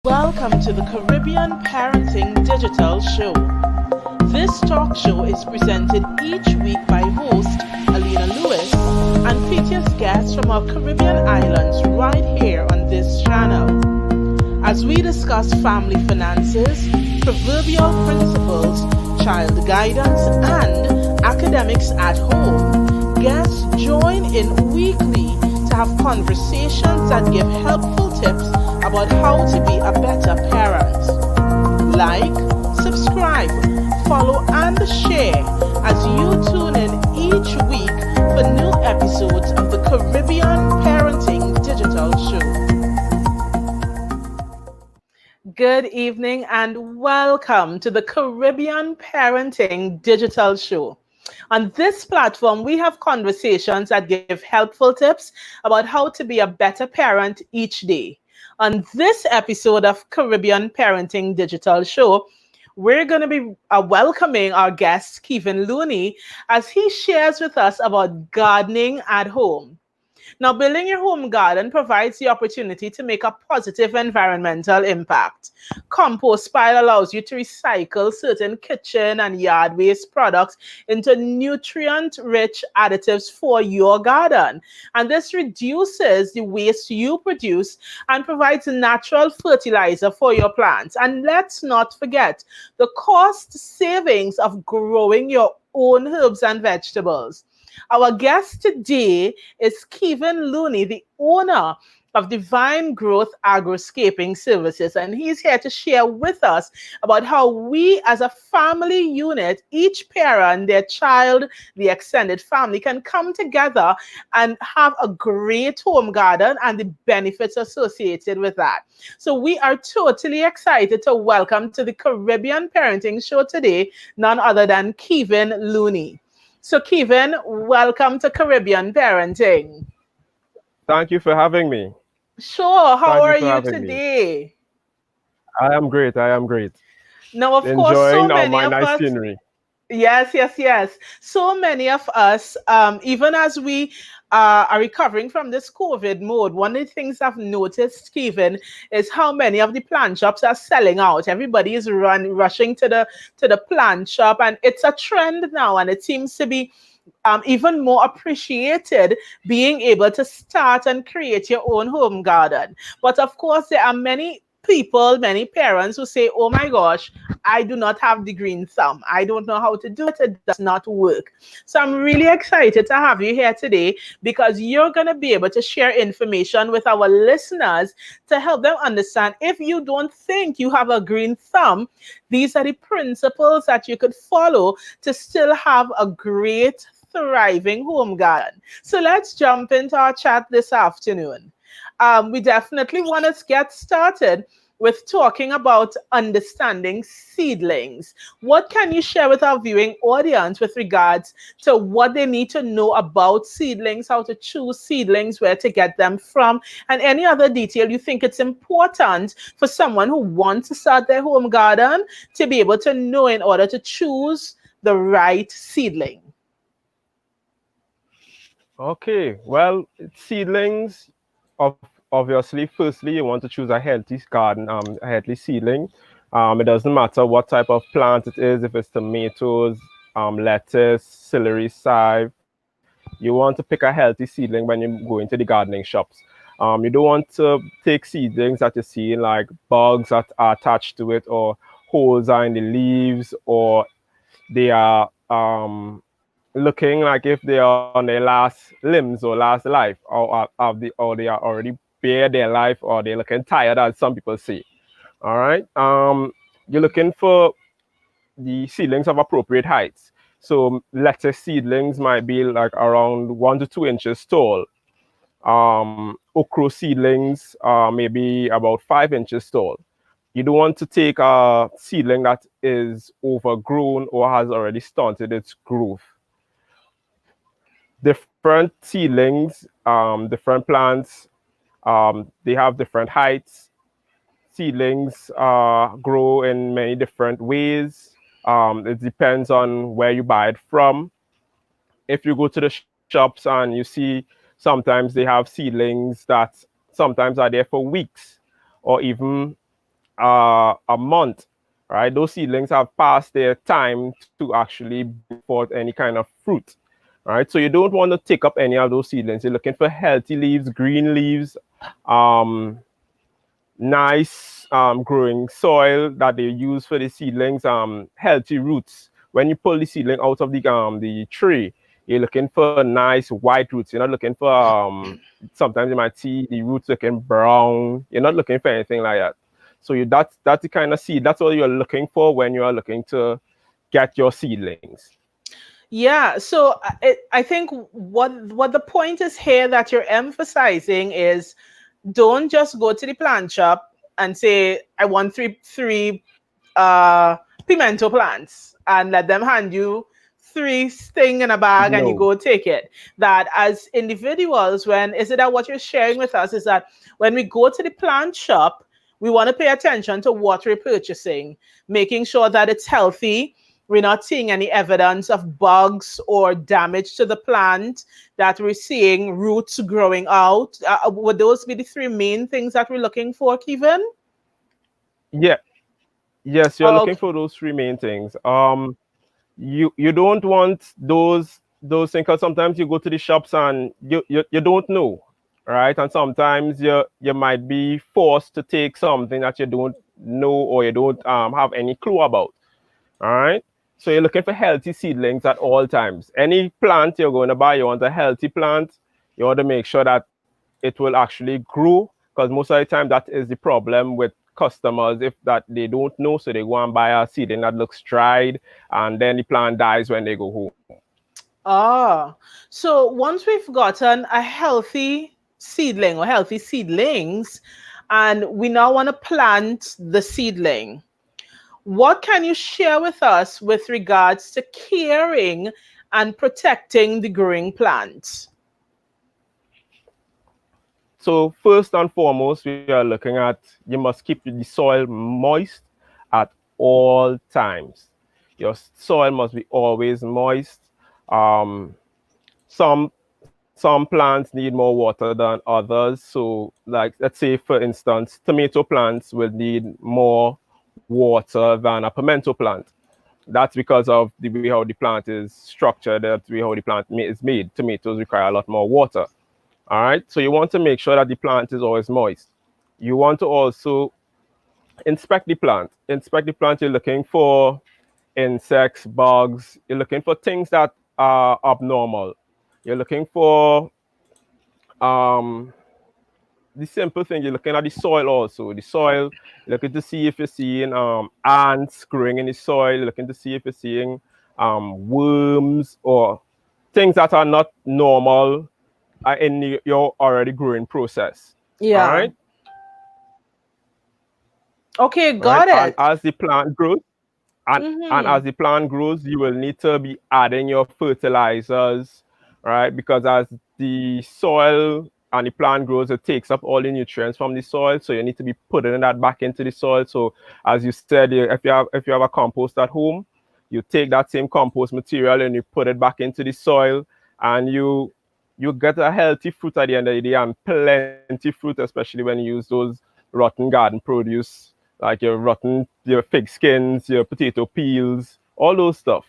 Welcome to the Caribbean Parenting Digital Show. This talk show is presented each week by host Alina Lewis and features guests from our Caribbean islands right here on this channel. As we discuss family finances, proverbial principles, child guidance, and academics at home, guests join in weekly to have conversations that give helpful tips about how to be a better parent. Like, subscribe, follow, and share as you tune in each week for new episodes of the Caribbean Parenting Digital Show. Good evening and welcome to the Caribbean Parenting Digital Show. On this platform, we have conversations that give helpful tips about how to be a better parent each day. On this episode of Caribbean Parenting Digital Show, we're going to be welcoming our guest, Kevin Loney, as he shares with us about gardening at home. Now, building your home garden provides the opportunity to make a positive environmental impact. Compost pile allows you to recycle certain kitchen and yard waste products into nutrient-rich additives for your garden. And this reduces the waste you produce and provides natural fertilizer for your plants. And let's not forget the cost savings of growing your own herbs and vegetables. Our guest today is Kevin Loney, the owner of Divine Growth Agroscaping Services, and he's here to share with us about how we as a family unit, each parent, their child, the extended family, can come together and have a great home garden and the benefits associated with that. So we are totally excited to welcome to the Caribbean Parenting Show today, none other than Kevin Loney. So Kevin, welcome to Caribbean Parenting. Thank you for having me. Sure. How are you today? I am great. Now, of course, so Enjoying many my of nice us. scenery. Yes. So many of us, even as we are recovering from this COVID mode, one of the things I've noticed, Stephen, is how many of the plant shops are selling out. Everybody is rushing to the plant shop, and it's a trend now, and it seems to be even more appreciated being able to start and create your own home garden. But of course, there are many people, many parents who say, oh my gosh, I do not have the green thumb. I don't know how to do it. It does not work. So I'm really excited to have you here today because you're going to be able to share information with our listeners to help them understand if you don't think you have a green thumb, these are the principles that you could follow to still have a great, thriving home garden. So let's jump into our chat this afternoon. We definitely want to get started with talking about understanding seedlings. What can you share with our viewing audience with regards to what they need to know about seedlings, how to choose seedlings, where to get them from, and any other detail you think it's important for someone who wants to start their home garden to be able to know in order to choose the right seedling? Okay, well, seedlings, obviously, firstly, you want to choose a healthy garden, a healthy seedling. It doesn't matter what type of plant it is, if it's tomatoes, lettuce, celery, chive. You want to pick a healthy seedling when you go into the gardening shops. You don't want to take seedlings that you see like bugs that are attached to it, or holes are in the leaves, or they are looking like if they are on their last limbs or last life, or they are already bare their life, or they're looking tired, as some people say. All right. You're looking for the seedlings of appropriate heights. So lettuce seedlings might be like around 1 to 2 inches tall. Okra seedlings maybe about 5 inches tall. You don't want to take a seedling that is overgrown or has already stunted its growth. Different seedlings, different plants, they have different heights. Seedlings grow in many different ways. It depends on where you buy it from. If you go to the shops and you see sometimes they have seedlings that sometimes are there for weeks or even a month, right? Those seedlings have passed their time to actually bring forth any kind of fruit, right? So you don't want to take up any of those seedlings. You're looking for healthy leaves, green leaves, um, nice growing soil that they use for the seedlings, healthy roots. When you pull the seedling out of the tree, you're looking for nice white roots. You're not looking for sometimes you might see the roots looking brown. You're not looking for anything like that. So that's the kind of seed. That's what you're looking for when you are looking to get your seedlings. Yeah, so I think what the point is here that you're emphasizing is don't just go to the plant shop and say I want three uh pimento plants and let them hand you three thing in a bag and you No. go take it. That as individuals, when is it that what you're sharing with us is that when we go to the plant shop, we want to pay attention to what we're purchasing, making sure that it's healthy. We're not seeing any evidence of bugs or damage to the plant, that we're seeing roots growing out. Would those be the three main things that we're looking for, Kevin? Yeah. Yes, you're Oh, looking okay. for those three main things. You don't want those things because sometimes you go to the shops and you don't know, right? And sometimes you might be forced to take something that you don't know or you don't have any clue about. All right. So you're looking for healthy seedlings at all times. Any plant you're going to buy, you want a healthy plant. You want to make sure that it will actually grow, because most of the time that is the problem with customers, if that they don't know, so they go and buy a seedling that looks dried and then the plant dies when they go home. Ah, so once we've gotten a healthy seedling or healthy seedlings, and we now want to plant the seedling, what can you share with us with regards to caring and protecting the growing plant? So first and foremost, we are looking at, you must keep the soil moist at all times. Your soil must be always moist. Um, some plants need more water than others. So, like, let's say for instance, tomato plants will need more water than a pimento plant. That's because of the way how the plant is structured, the way how the plant is made. Tomatoes require a lot more water. All right. So you want to make sure that the plant is always moist. You want to also inspect the plant. Inspect the plant. You're looking for insects, bugs. You're looking for things that are abnormal. You're looking for um, the simple thing. You're looking at the soil also. The soil, you're looking to see if you're seeing ants growing in the soil. You're looking to see if you're seeing worms or things that are not normal in your already growing process. All Yeah. right. Okay, Right. got And it. as the plant grows, and Mm-hmm. as the plant grows, you will need to be adding your fertilizers, right? Because as the soil and the plant grows, it takes up all the nutrients from the soil. So you need to be putting that back into the soil. So as you said, if you have a compost at home, you take that same compost material and you put it back into the soil, and you get a healthy fruit at the end of the day, and plenty fruit, especially when you use those rotten garden produce like your fig skins, your potato peels, all those stuff.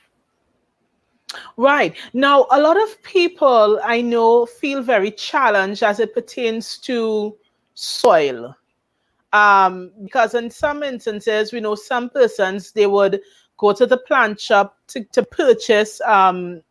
Right. Now, a lot of people I know feel very challenged as it pertains to soil. Because in some instances, we know some persons they would go to the plant shop to purchase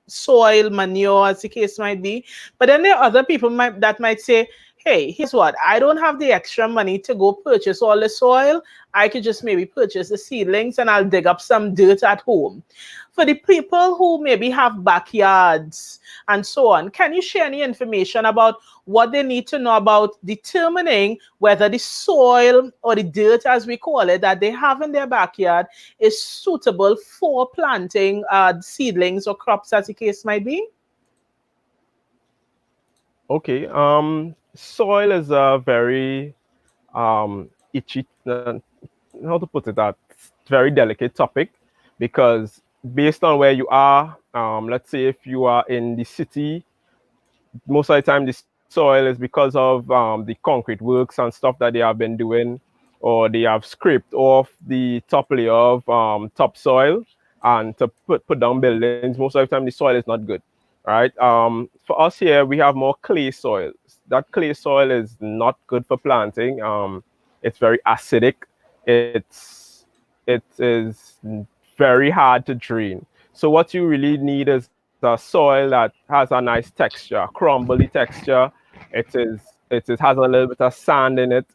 soil, manure, as the case might be. But then there are other people that might say, hey, here's what, I don't have the extra money to go purchase all the soil. I could just maybe purchase the seedlings and I'll dig up some dirt at home. For the people who maybe have backyards and so on, can you share any information about what they need to know about determining whether the soil or the dirt, as we call it, that they have in their backyard is suitable for planting seedlings or crops, as the case might be? Okay. Soil is a very itchy, how to put it, that very delicate topic, because based on where you are, let's say if you are in the city, most of the time the soil is because of the concrete works and stuff that they have been doing. or they have scraped off the top layer of topsoil and to put down buildings. Most of the time, the soil is not good, right? For us here, we have more clay soil. That clay soil is not good for planting. It's very acidic. It is very hard to drain. So what you really need is a soil that has a nice texture, crumbly texture. It has a little bit of sand in it.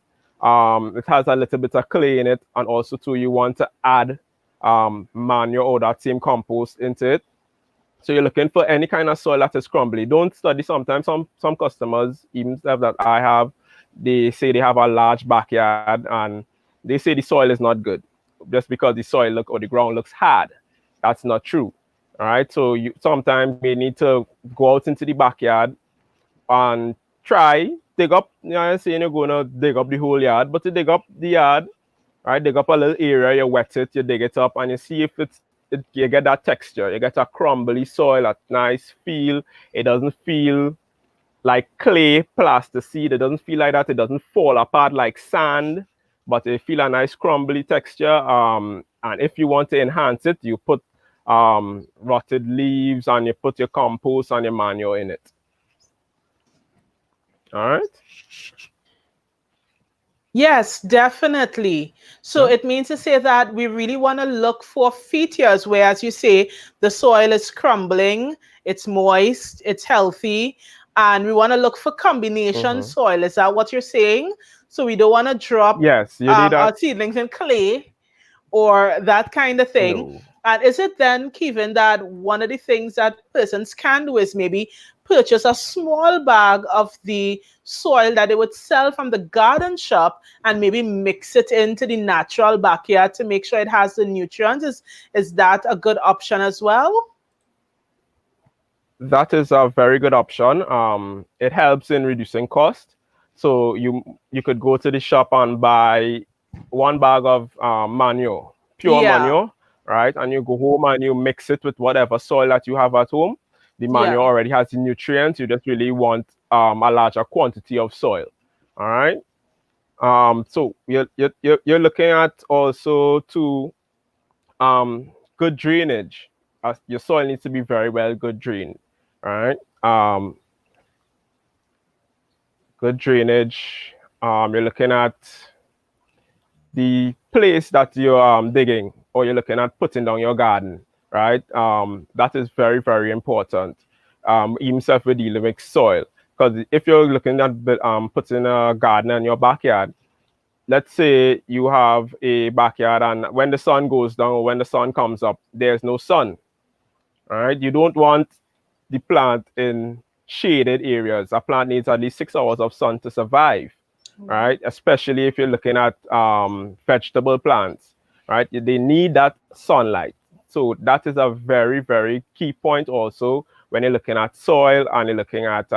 It has a little bit of clay in it, and also too you want to add manure or that same compost into it. So you're looking for any kind of soil that is crumbly. Don't study. Sometimes some customers, even stuff that I have, they say they have a large backyard and they say the soil is not good just because the soil look or the ground looks hard. That's not true. All right. So you sometimes may need to go out into the backyard and try dig up. You know, I'm saying you're gonna dig up the whole yard, but to dig up the yard, right? Dig up a little area, you wet it, you dig it up, and you see if you get that texture. You get a crumbly soil, a nice feel. It doesn't feel like clay plasticine. It doesn't feel like that. It doesn't fall apart like sand, but it feel a nice crumbly texture. And if you want to enhance it, you put rotted leaves and you put your compost and your manure in it. All right. Yes, definitely. So Yeah. it means to say that we really want to look for features where, as you say, the soil is crumbling, it's moist, it's healthy, and we want to look for combination Mm-hmm. soil. Is that what you're saying? So we don't want to drop Yes, you need that. our seedlings in clay or that kind of thing. No. And is it then, Kevin, that one of the things that persons can do is maybe purchase a small bag of the soil that they would sell from the garden shop and maybe mix it into the natural backyard to make sure it has the nutrients? Is that a good option as well? That is a very good option. It helps in reducing cost. So you could go to the shop and buy one bag of manure, pure Yeah, manure, right? And you go home and you mix it with whatever soil that you have at home. The manure yeah. already has the nutrients. You just really want a larger quantity of soil. All right. So you're looking at also to good drainage. Your soil needs to be very well good drained. All right. Good drainage. You're looking at the place that you're digging or you're looking at putting down your garden, right? That is very, very important. Even if we're dealing with soil. Because if you're looking at putting a garden in your backyard, let's say you have a backyard and when the sun goes down or when the sun comes up, there's no sun. All right. You don't want the plant in shaded areas. A plant needs at least 6 hours of sun to survive, right? Especially if you're looking at vegetable plants, right? They need that sunlight. So that is a very, very key point also when you're looking at soil and you're looking at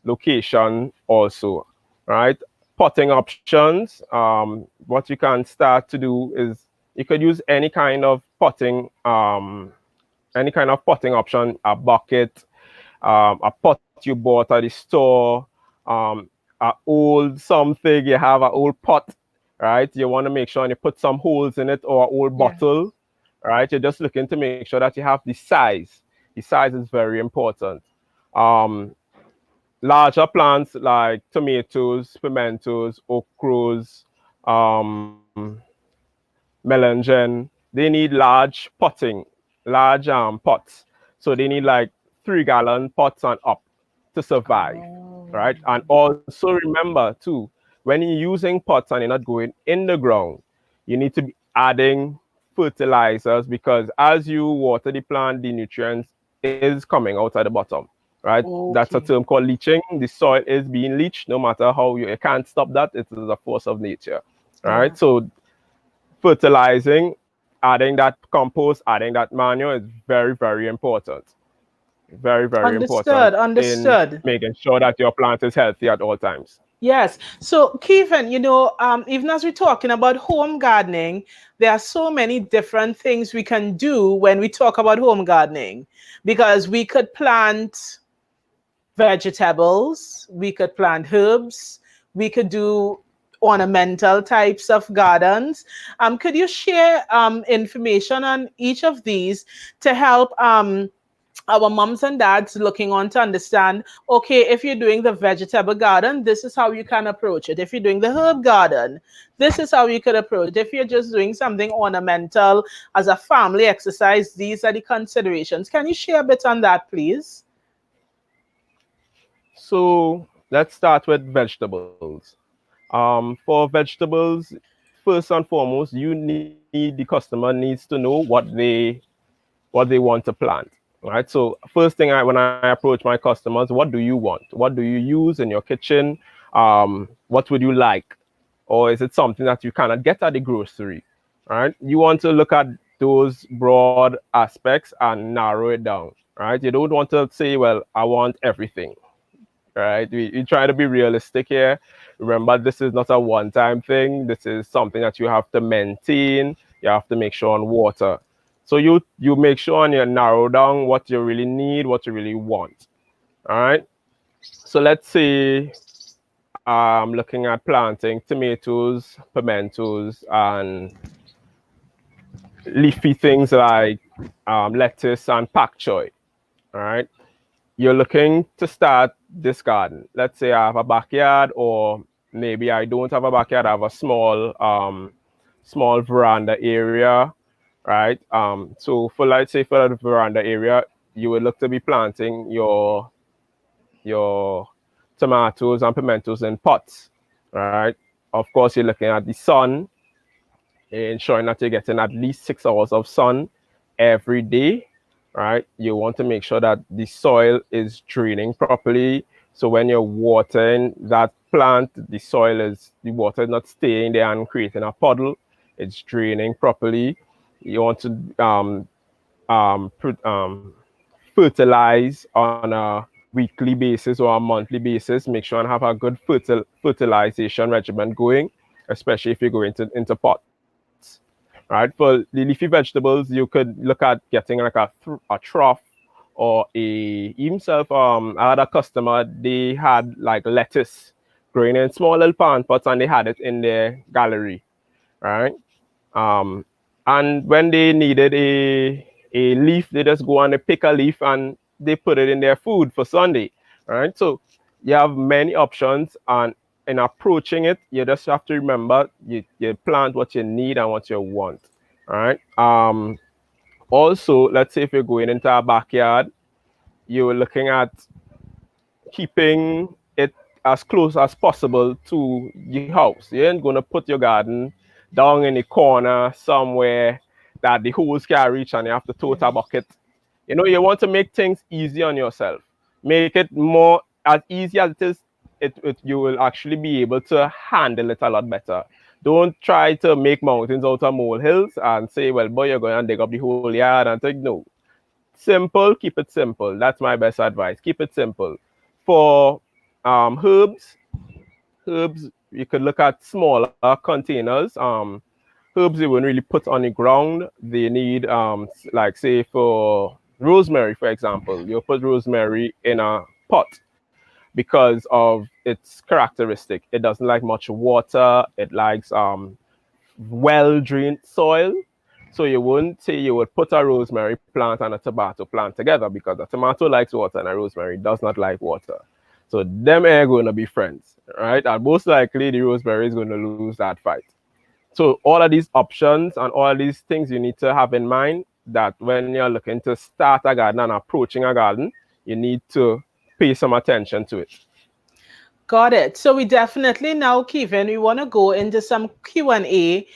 location also, right? Potting options. What you can start to do is you could use any kind of potting option, a bucket, a pot you bought at the store, a old something, you have an old pot, right? You want to make sure and you put some holes in it or an old Yeah. bottle, right? You're just looking to make sure that you have the size. The size is very important. Um, Larger plants like tomatoes, pimentos, okras, um, melangen, they need large potting, large pots. So they need like 3 gallon pots and up to survive, Oh, right? And also remember too, when you're using pots and you're not going in the ground, you need to be adding fertilizers because as you water the plant, the nutrients is coming out at the bottom, right? That's a okay. term called leaching. The soil is being leached no matter how you can't stop that. It is a force of nature, Yeah. right? So fertilizing, adding that compost, adding that manure is very, very important. Very, very important Understood. in Understood. making sure that your plant is healthy at all times. Yes. So, Kevin, even as we're talking about home gardening, there are so many different things we can do when we talk about home gardening because we could plant vegetables, we could plant herbs, we could do ornamental types of gardens. Could you share information on each of these to help our moms and dads looking on to understand, okay, if you're doing the vegetable garden, this is how you can approach it. If you're doing the herb garden, this is how you could approach it. If you're just doing something ornamental as a family exercise, these are the considerations. Can you share a bit on that, please? So let's start with vegetables. For vegetables, first and foremost, the customer needs to know what they want to plant. Right. So first thing when I approach my customers, what do you want? What do you use in your kitchen? What would you like? Or is it something that you cannot get at the grocery? Right. You want to look at those broad aspects and narrow it down. Right. You don't want to say, well, I want everything. Right. We try to be realistic here. Remember, this is not a one-time thing. This is something that you have to maintain. You have to make sure on water. So you make sure and you narrow down what you really need, what you really want. All right. So let's say I'm looking at planting tomatoes, pimentos, and leafy things like lettuce and pak choy. All right. You're looking to start this garden. Let's say I have a backyard, or maybe I don't have a backyard. I have a small veranda area, right? So for, let's say, for the veranda area, you would look to be planting your tomatoes and pimentos in pots, right? Of course, you're looking at the sun, ensuring that you're getting at least 6 hours of sun every day, right? You want to make sure that the soil is draining properly. So when you're watering that plant, the water is not staying there and creating a puddle. It's draining properly. You want to fertilize on a weekly basis or a monthly basis. Make sure and have a good fertilization regimen going, especially if you go into pots. Right. For the leafy vegetables, you could look at getting like a trough, or even self. I had a customer, they had like lettuce growing in small little plant pots, and they had it in their gallery, right? Um, and when they needed a leaf, they just go and they pick a leaf and they put it in their food for Sunday, right? So you have many options, and in approaching it, you just have to remember you plant what you need and what you want, right? Also, let's say if you're going into a backyard, you're looking at keeping it as close as possible to the house. You ain't gonna put your garden down in the corner somewhere that the hose can reach and you have to tote a bucket. You know, you want to make things easy on yourself. Make it more as easy as it is. You will actually be able to handle it a lot better. Don't try to make mountains out of molehills and say, well, boy, you're going to dig up the whole yard and think, no. Simple, keep it simple. That's my best advice. Keep it simple. For herbs, you could look at smaller containers. Herbs you wouldn't really put on the ground. They need, like say for rosemary, for example, you put rosemary in a pot because of its characteristic. It doesn't like much water. It likes well-drained soil. So you wouldn't say you would put a rosemary plant and a tomato plant together, because a tomato likes water and a rosemary does not like water. So them are going to be friends, right? And most likely the rosemary is going to lose that fight. So all of these options and all of these things you need to have in mind, that when you're looking to start a garden and approaching a garden, you need to pay some attention to it. Got it. So we definitely now, Kevin, we want to go into some Q&A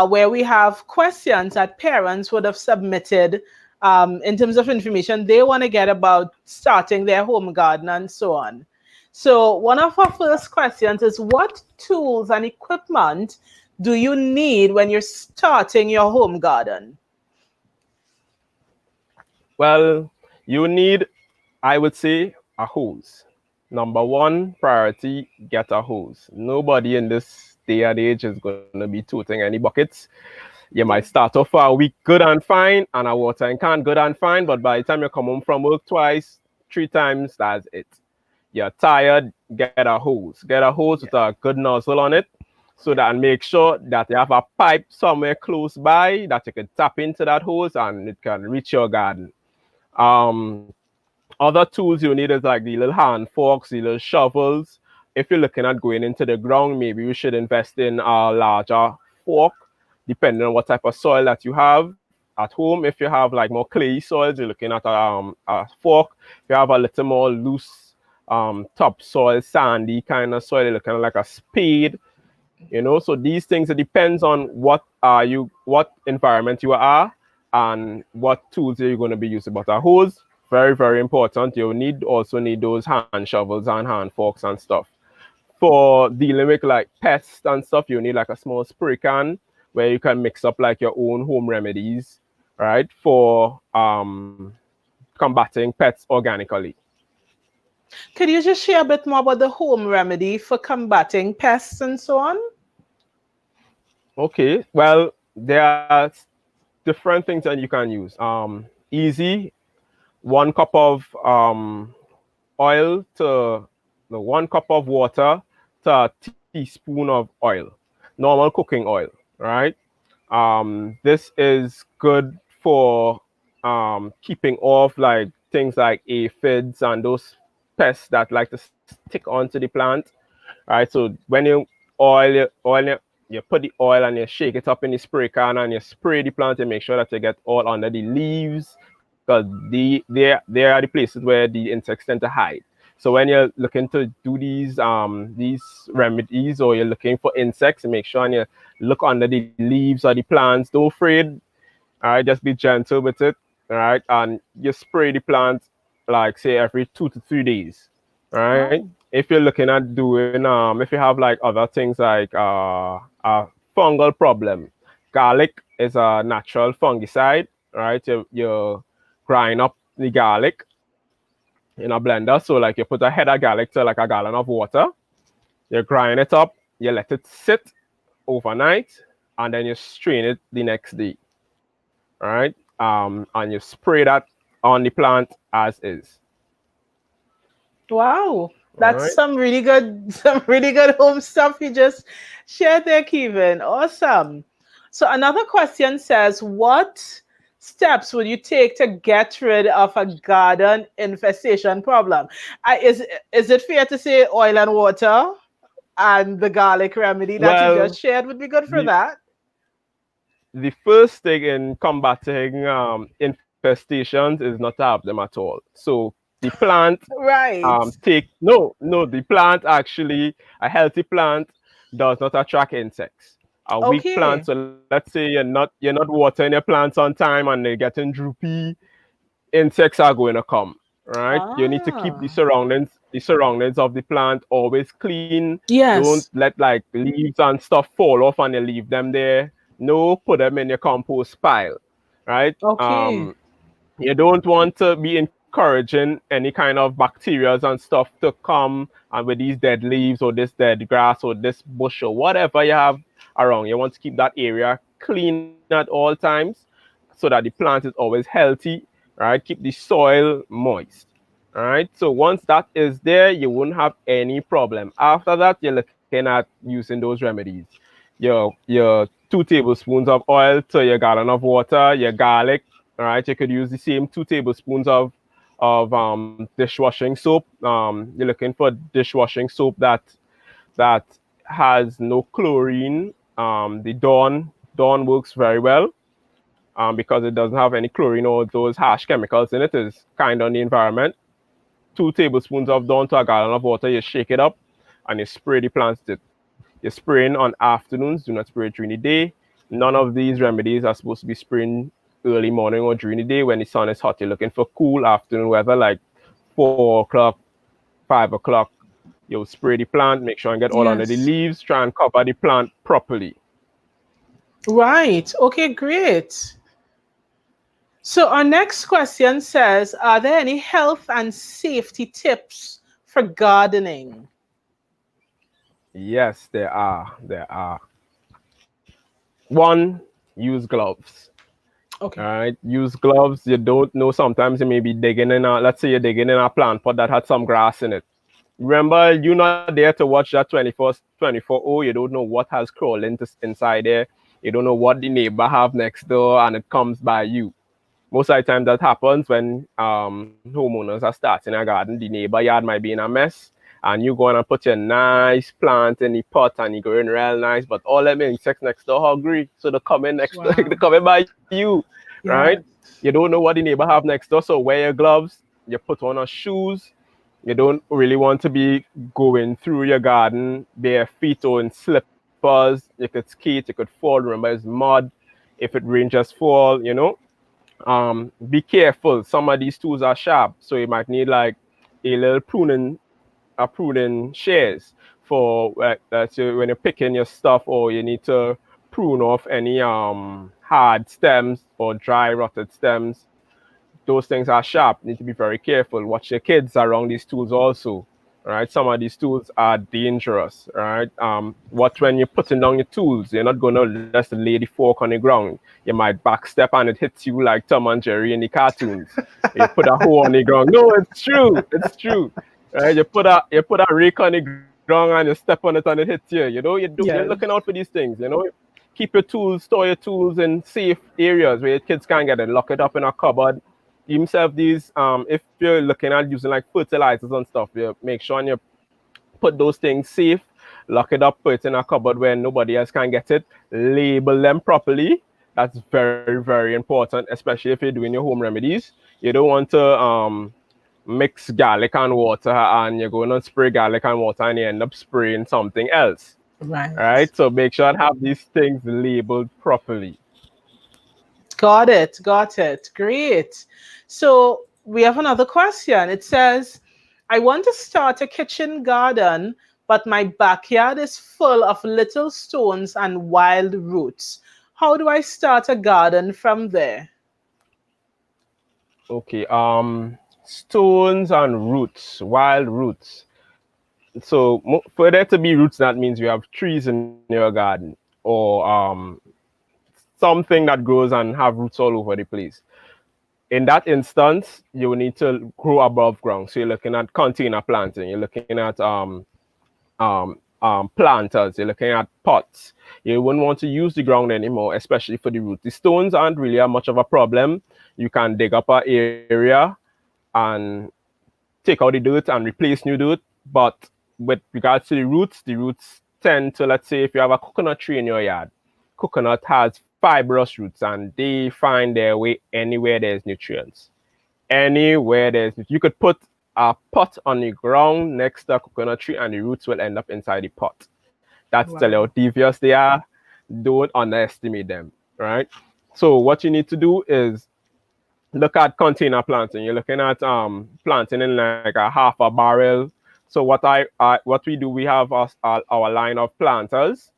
where we have questions that parents would have submitted in terms of information they want to get about starting their home garden and so on. So one of our first questions is, what tools and equipment do you need when you're starting your home garden? Well, you need, I would say, a hose. Number one priority, get a hose. Nobody in this day and age is going to be toting any buckets. You might start off for a week good and fine, and a watering can good and fine, but by the time you come home from work twice, 3 times, that's it. You're tired, get a hose. Get a hose with a good nozzle on it. so that, and make sure that you have a pipe somewhere close by that you can tap into that hose and it can reach your garden. Um, Other tools you need is like the little hand forks, the little shovels. If you're looking at going into the ground, maybe you should invest in a larger fork, depending on what type of soil that you have at home. If you have like more clay soils, you're looking at a fork. If you have a little more loose topsoil, sandy kind of soil, you're looking at like a spade. So these things, it depends on what environment you are and what tools you're going to be using. But a hose, very very important. You also need those hand shovels and hand forks and stuff. For dealing with like pests and stuff, you need like a small spray can where you can mix up like your own home remedies, right, for combating pets organically. Could you just share a bit more about the home remedy for combating pests and so on? Okay, well, there are different things that you can use. Easy, 1 cup of oil to no, 1 cup of water to a teaspoon of oil, normal cooking oil, right? This is good for keeping off like things like aphids and those pests that like to stick onto the plant, right? So when you you put the oil and you shake it up in the spray can and you spray the plant and make sure that you get all under the leaves because they are the places where the insects tend to hide. So when you're looking to do these remedies or you're looking for insects, make sure and you look under the leaves or the plants. Don't afraid. All right, just be gentle with it. All right, and you spray the plant like say every 2 to 3 days. All right. Oh, If you're looking at doing if you have like other things like a fungal problem, garlic is a natural fungicide. Right, you grind up the garlic in a blender. So like you put a head of garlic to like a gallon of water, you grind it up, you let it sit overnight, and then you strain it the next day. Right? And you spray that on the plant as is. wow. All That's right. some really good, some really good home stuff you just shared there, Kevin. Awesome. So another question says, what steps would you take to get rid of a garden infestation problem? Is it fair to say oil and water and the garlic remedy that you just Well, shared would be good for the that? the first thing in combating infestations is not to have them at all. So the plant Right. the plant actually, a healthy plant does not attract insects. A weak plant, Okay. so let's say you're not watering your plants on time and they're getting droopy, insects are going to come. Right? You need to keep Ah, the surroundings of the plant always clean. Don't yes. let like leaves and stuff fall off and you leave them there. No, put them in your compost pile. Right? Okay. You don't want to be encouraging any kind of bacteria and stuff to come and with these dead leaves or this dead grass or this bush or whatever you have around. You want to keep that area clean at all times so that the plant is always healthy, right? Keep the soil moist. All right. So once that is there, you won't have any problem. After that, you're looking at using those remedies. Your 2 tablespoons of oil to your gallon of water, your garlic. All right. You could use the same 2 tablespoons of dishwashing soap. You're looking for dishwashing soap that has no chlorine. The Dawn works very well because it doesn't have any chlorine or those harsh chemicals in it. It's kind on the environment. 2 tablespoons of Dawn to a gallon of water. You shake it up and you spray the plants. You're spraying on afternoons. Do not spray it during the day. None of these remedies are supposed to be spraying early morning or during the day when the sun is hot. You're looking for cool afternoon weather like 4 o'clock, 5 o'clock. You'll spray the plant, make sure and get all under the Yes. leaves, try and cover the plant properly. Right. Okay, great. So our next question says, are there any health and safety tips for gardening? Yes, there are. There are. One, use gloves. All Okay. right, use gloves. You don't know. Sometimes you may be digging in let's say you're digging in a plant pot that had some grass in it. Remember, you're not there to watch that 24/24. You don't know what has crawled inside there. You don't know what the neighbor have next door, and it comes by you. Most of the time that happens when homeowners are starting a garden. The neighbor yard might be in a mess, and you go on and put your nice plant in the pot and you growing real nice, but all them insects next door hungry, so they come in next door, they Wow. come in by you, right? Yes. You don't know what the neighbor have next door, so wear your gloves, you put on your shoes. You don't really want to be going through your garden bare feet or in slippers. You could skate, you could fall. Remember, it's mud. If it rains, just fall. Be careful. Some of these tools are sharp, so you might need like a little pruning shears for that when you're picking your stuff, or you need to prune off any hard stems or dry rotted stems. Those things are sharp. You need to be very careful. Watch your kids around these tools also. Right, some of these tools are dangerous. Right, watch when you're putting down your tools. You're not gonna just lay the fork on the ground. You might backstep and it hits you like Tom and Jerry in the cartoons. You put a hole on the ground. No, it's true. It's true. Right, you put a rake on the ground and you step on it and it hits you. You're looking out Yes. for these things. Keep your tools, store your tools in safe areas where your kids can't get it. Lock it up in a cupboard. Himself these if you're looking at using like fertilizers and stuff, you make sure and you put those things safe, lock it up, put it in a cupboard where nobody else can get it, label them properly. That's very, very important, especially if you're doing your home remedies. You don't want to mix garlic and water and you're going to spray garlic and water and you end up spraying something else. Right. Right? So make sure and have these things labeled properly. Got it. Got it. Great. So we have another question. It says, I want to start a kitchen garden, but my backyard is full of little stones and wild roots. How do I start a garden from there? Okay. Stones and roots, wild roots. So for there to be roots, that means you have trees in your garden or something that grows and have roots all over the place. In that instance, you will need to grow above ground. So you're looking at container planting. You're looking at planters. You're looking at pots. You wouldn't want to use the ground anymore, especially for the roots. The stones aren't really much of a problem. You can dig up an area and take out the dirt and replace new dirt. But with regards to the roots tend to, let's say, if you have a coconut tree in your yard, coconut has fibrous roots and they find their way anywhere there's nutrients. Anywhere you could put a pot on the ground next to a coconut tree and the roots will end up inside the pot. That's tell you how Wow. devious they are. Don't underestimate them, right? So what you need to do is look at container planting. You're looking at planting in like a half a barrel. So what we do, we have our line of planters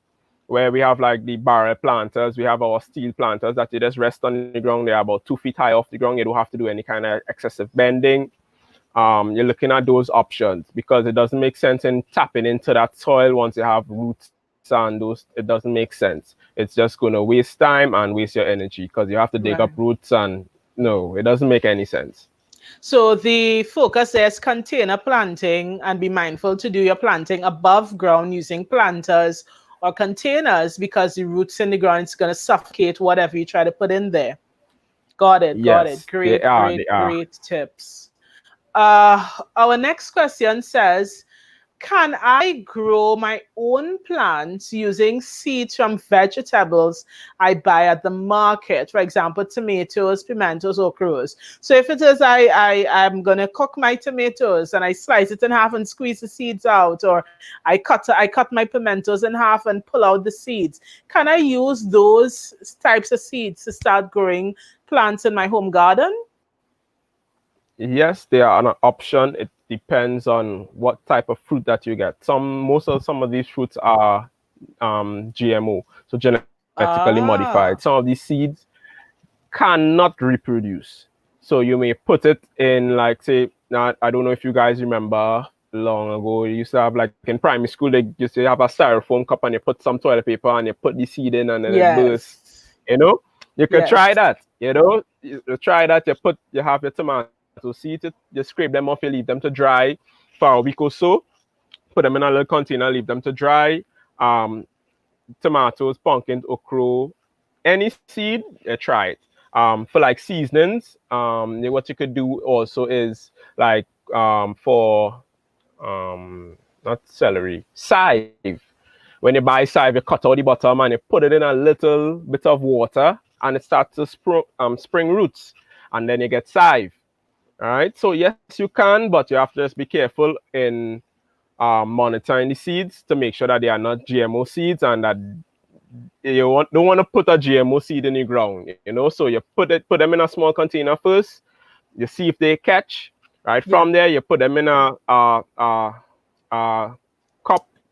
where we have like the barrel planters. We have our steel planters that you just rest on the ground. They're about 2 feet high off the ground. You don't have to do any kind of excessive bending. You're looking at those options because it doesn't make sense in tapping into that soil once you have roots and those. It doesn't make sense. It's just going to waste time and waste your energy because you have to dig up Right. roots and no, it doesn't make any sense. So the focus is container planting and be mindful to do your planting above ground using planters or containers because the roots in the ground is going to suffocate whatever you try to put in there. Got it. Got it. Yes, they Great, are. great, They are. great tips. Our next question says, can I grow my own plants using seeds from vegetables I buy at the market? For example, tomatoes, pimentos, okras. So if it is I'm gonna cook my tomatoes and I slice it in half and squeeze the seeds out, or I cut my pimentos in half and pull out the seeds. Can I use those types of seeds to start growing plants in my home garden? Yes, they are an option. It depends on what type of fruit that you get. Some of these fruits are GMO, so genetically modified. Some of these Ah, seeds cannot reproduce. So you may put it in like say, now I don't know if you guys remember long ago, you used to have like in primary school they used to have a styrofoam cup and you put some toilet paper and you put the seed in and then it bursts. yes, You know, you could try yes. that. You try that. You have your tomato seeds, you scrape them off, you leave them to dry. for a week or so. Put them in a little container, leave them to dry. Um, Tomatoes, pumpkins, okra, any seed, try it. For like seasonings, what you could do also is like for not celery, chive. When you buy chive, you cut out the bottom and you put it in a little bit of water, and it starts to spring roots, and then you get chive. All right. So yes, you can, but you have to just be careful in monitoring the seeds to make sure that they are not GMO seeds and that don't want to put a GMO seed in the ground. So you put them in a small container first. You see if they catch. Right Yeah. from there, you put them in a cup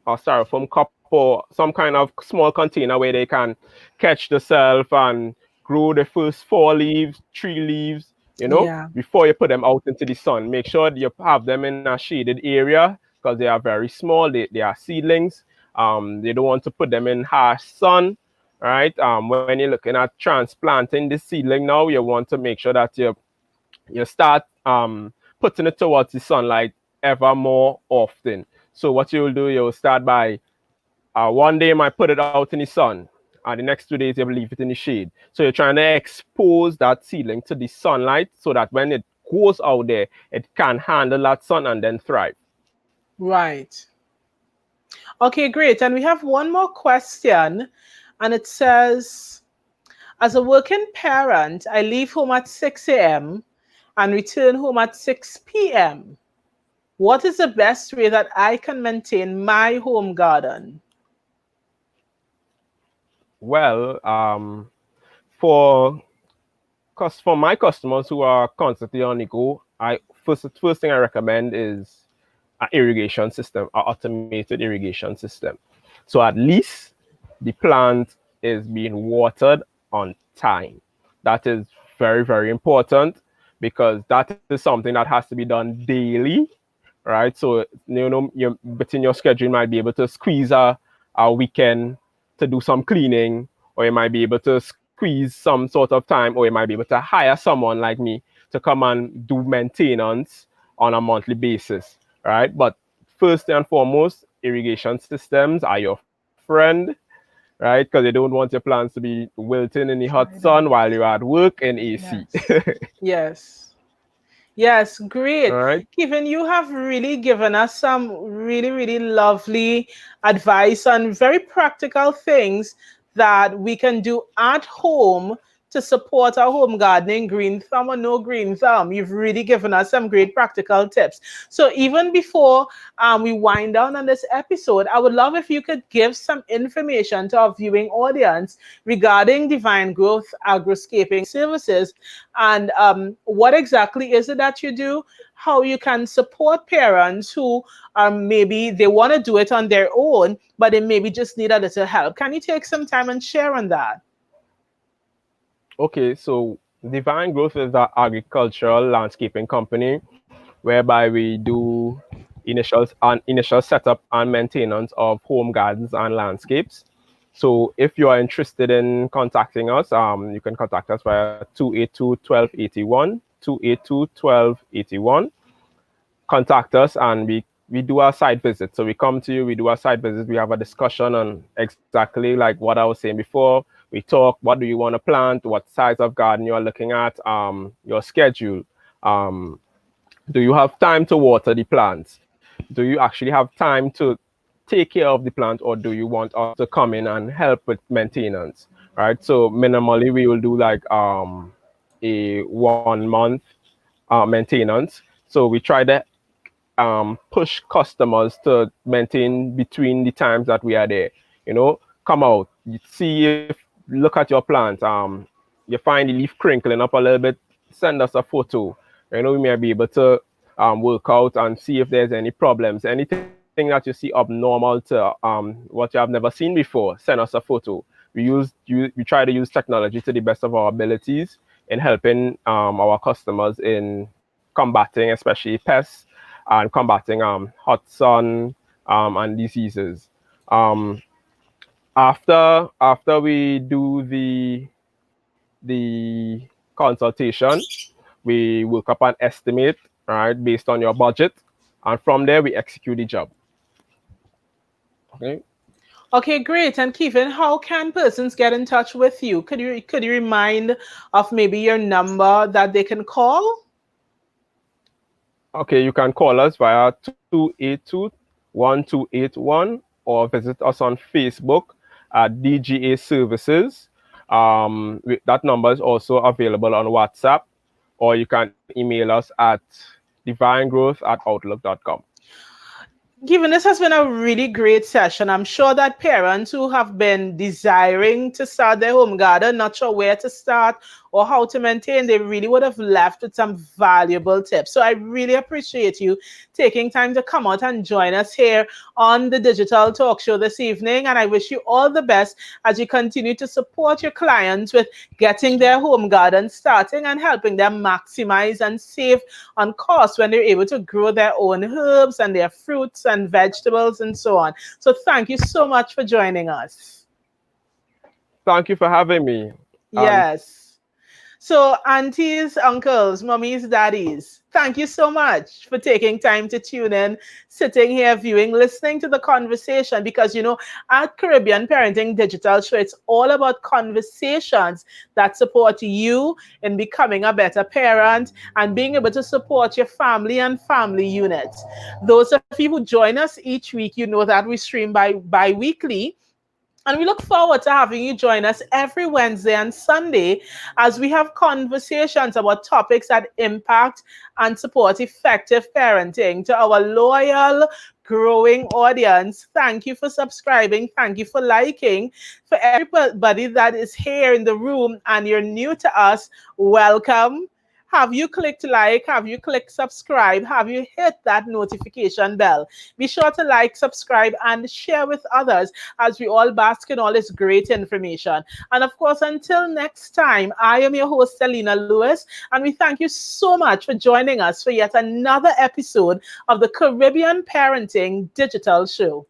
or styrofoam cup or some kind of small container where they can catch themselves and grow the first 4 leaves, 3 leaves, Yeah. before you put them out into the sun. Make sure you have them in a shaded area because they are very small. They are seedlings. They don't want to put them in harsh sun, right? When you're looking at transplanting this seedling now, you want to make sure that you start putting it towards the sunlight ever more often. So what you'll do, you'll start by one day you might put it out in the sun, and the next 2 days you'll leave it in the shade. So you're trying to expose that seedling to the sunlight so that when it goes out there, it can handle that sun and then thrive. Right. Okay, great. And we have one more question, and it says, as a working parent, I leave home at 6 a.m. and return home at 6 p.m. What is the best way that I can maintain my home garden? Well, for for my customers who are constantly on the go, I first thing I recommend is an irrigation system, an automated irrigation system. So at least the plant is being watered on time. That is very, very important because that is something that has to be done daily, right? So but in your schedule, you might be able to squeeze a weekend to do some cleaning, or you might be able to squeeze some sort of time, or you might be able to hire someone like me to come and do maintenance on a monthly basis, right? But first and foremost, irrigation systems are your friend, right? Because you don't want your plants to be wilting in the hot sun while you're at work in AC. Yes. Yes. Yes, All great. right. Kevin, you have really given us some really, really lovely advice on very practical things that we can do at home to support our home gardening, green thumb or no green thumb. You've really given us some great practical tips. So even before we wind down on this episode, I would love if you could give some information to our viewing audience regarding Divine Growth Agroscaping Services and what exactly is it that you do, how you can support parents who maybe they want to do it on their own, but they maybe just need a little help. Can you take some time and share on that? Okay, so Divine Growth is an agricultural landscaping company whereby we do initial setup and maintenance of home gardens and landscapes. So if you are interested in contacting us, you can contact us via 282-1281, 282-1281. Contact us and we do our site visit. So we come to you, we do our site visit, we have a discussion on exactly like what I was saying before. We talk, what do you want to plant, what size of garden you are looking at, your schedule. Um, do you have time to water the plants? Do you actually have time to take care of the plant, or do you want us to come in and help with maintenance? Right. So minimally we will do like a 1 month maintenance. So we try to push customers to maintain between the times that we are there. Come out, you see if look at your plant. You find the leaf crinkling up a little bit, send us a photo. We may be able to work out and see if there's any problems, anything that you see abnormal to what you have never seen before. Send us a photo. We try to use technology to the best of our abilities in helping our customers in combating, especially pests and combating hot sun and diseases. Um, after we do the consultation, we work up an estimate, right, based on your budget. and from there we execute the job. Okay. Okay, great. And Kevin, how can persons get in touch with you? Could you remind of maybe your number that they can call? Okay, you can call us via 282-1281 or visit us on Facebook at DGA Services. That number is also available on WhatsApp, or you can email us at divinegrowth@outlook.com. Given this has been a really great session, I'm sure that parents who have been desiring to start their home garden, not sure where to start or how to maintain, they really would have left with some valuable tips. So I really appreciate you taking time to come out and join us here on the Digital Talk Show this evening. And I wish you all the best as you continue to support your clients with getting their home garden starting and helping them maximize and save on costs when they're able to grow their own herbs and their fruits and vegetables and so on. So thank you so much for joining us. Thank you for having me. And Yes. So, aunties, uncles, mummies, daddies, thank you so much for taking time to tune in, sitting here, viewing, listening to the conversation. Because, at Caribbean Parenting Digital Show, it's all about conversations that support you in becoming a better parent and being able to support your family and family units. Those of you who join us each week, you know that we stream bi-weekly. And we look forward to having you join us every Wednesday and Sunday as we have conversations about topics that impact and support effective parenting. To our loyal, growing audience, thank you for subscribing. Thank you for liking. For everybody that is here in the room and you're new to us, welcome. Have you clicked like? Have you clicked subscribe? Have you hit that notification bell? Be sure to like, subscribe, and share with others as we all bask in all this great information. And of course, until next time, I am your host, Selena Lewis, and we thank you so much for joining us for yet another episode of the Caribbean Parenting Digital Show.